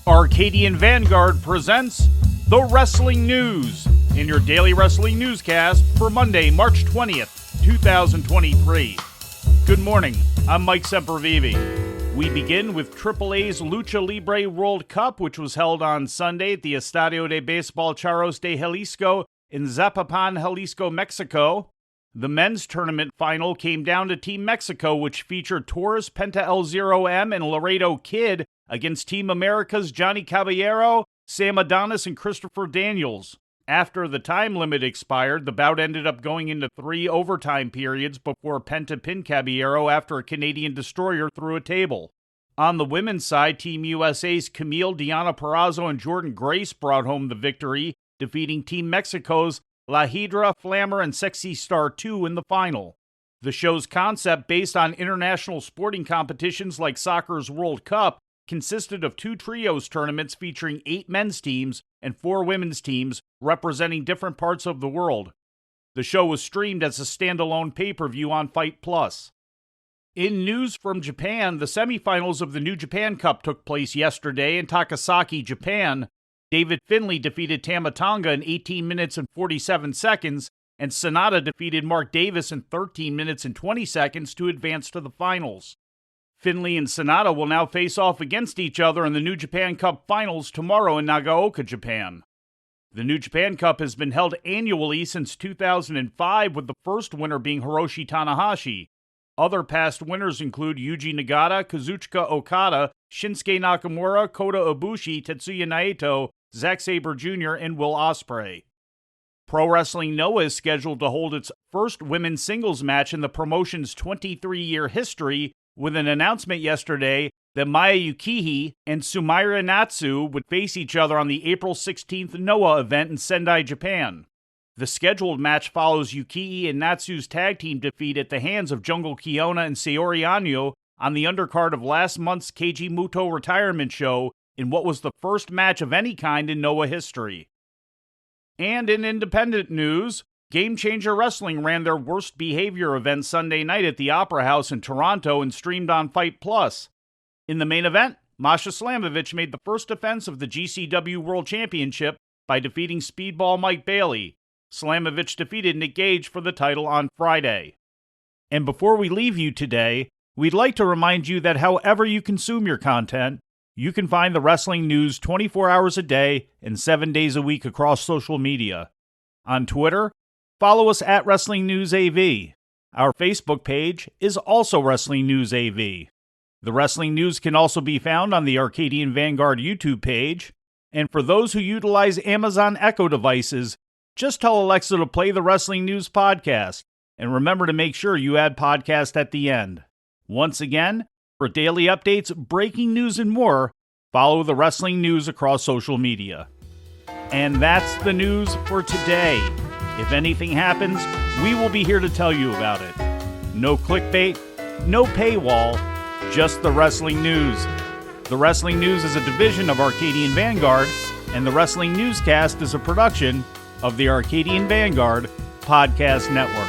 Arcadian Vanguard presents The Wrestling News in your daily wrestling newscast for Monday, March 20th, 2023. Good morning, I'm Mike Sempervive. We begin with AAA's Lucha Libre World Cup, which was held on Sunday at the Estadio de Baseball Charros de Jalisco in Zapopan, Jalisco, Mexico. The men's tournament final came down to Team Mexico, which featured Taurus, Penta El Zero M, and Laredo Kid against Team America's Johnny Caballero, Sam Adonis, and Christopher Daniels. After the time limit expired, the bout ended up going into 3 overtime periods before Penta pinned Caballero after a Canadian destroyer threw a table. On the women's side, Team USA's Camille, Diana Purrazzo, and Jordan Grace brought home the victory, defeating Team Mexico's La Hydra, Flammer, and Sexy Star 2 in the final. The show's concept, based on international sporting competitions like soccer's World Cup, consisted of 2 trios tournaments featuring 8 men's teams and 4 women's teams representing different parts of the world. The show was streamed as a standalone pay-per-view on Fight Plus. In news from Japan, the semifinals of the New Japan Cup took place yesterday in Takasaki, Japan. David Finlay defeated Tama Tonga in 18 minutes and 47 seconds, and Sonata defeated Mark Davis in 13 minutes and 20 seconds to advance to the finals. Finlay and Sonata will now face off against each other in the New Japan Cup finals tomorrow in Nagaoka, Japan. The New Japan Cup has been held annually since 2005, with the first winner being Hiroshi Tanahashi. Other past winners include Yuji Nagata, Kazuchika Okada, Shinsuke Nakamura, Kota Ibushi, Tetsuya Naito, Zack Sabre Jr., and Will Ospreay. Pro Wrestling Noah is scheduled to hold its first women's singles match in the promotion's 23-year history, with an announcement yesterday that Maya Yukihi and Sumaira Natsu would face each other on the April 16th Noah event in Sendai, Japan. The scheduled match follows Yukihi and Natsu's tag team defeat at the hands of Jungle Kiona and Saori Anou on the undercard of last month's Keiji Muto retirement show in what was the first match of any kind in Noah history. And in independent news, Game Changer Wrestling ran their worst behavior event Sunday night at the Opera House in Toronto and streamed on Fight Plus. In the main event, Masha Slamovich made the first defense of the GCW World Championship by defeating Speedball Mike Bailey. Slamovich defeated Nick Gage for the title on Friday. And before we leave you today, we'd like to remind you that however you consume your content, you can find the wrestling news 24 hours a day and 7 days a week across social media. On Twitter, follow us at Wrestling News AV. Our Facebook page is also Wrestling News AV. The Wrestling News can also be found on the Arcadian Vanguard YouTube page. And for those who utilize Amazon Echo devices, just tell Alexa to play the Wrestling News podcast. And remember to make sure you add podcast at the end. Once again, for daily updates, breaking news, and more, follow the Wrestling News across social media. And that's the news for today. If anything happens, we will be here to tell you about it. No clickbait, no paywall, just the Wrestling News. The Wrestling News is a division of Arcadian Vanguard, and the Wrestling Newscast is a production of the Arcadian Vanguard Podcast Network.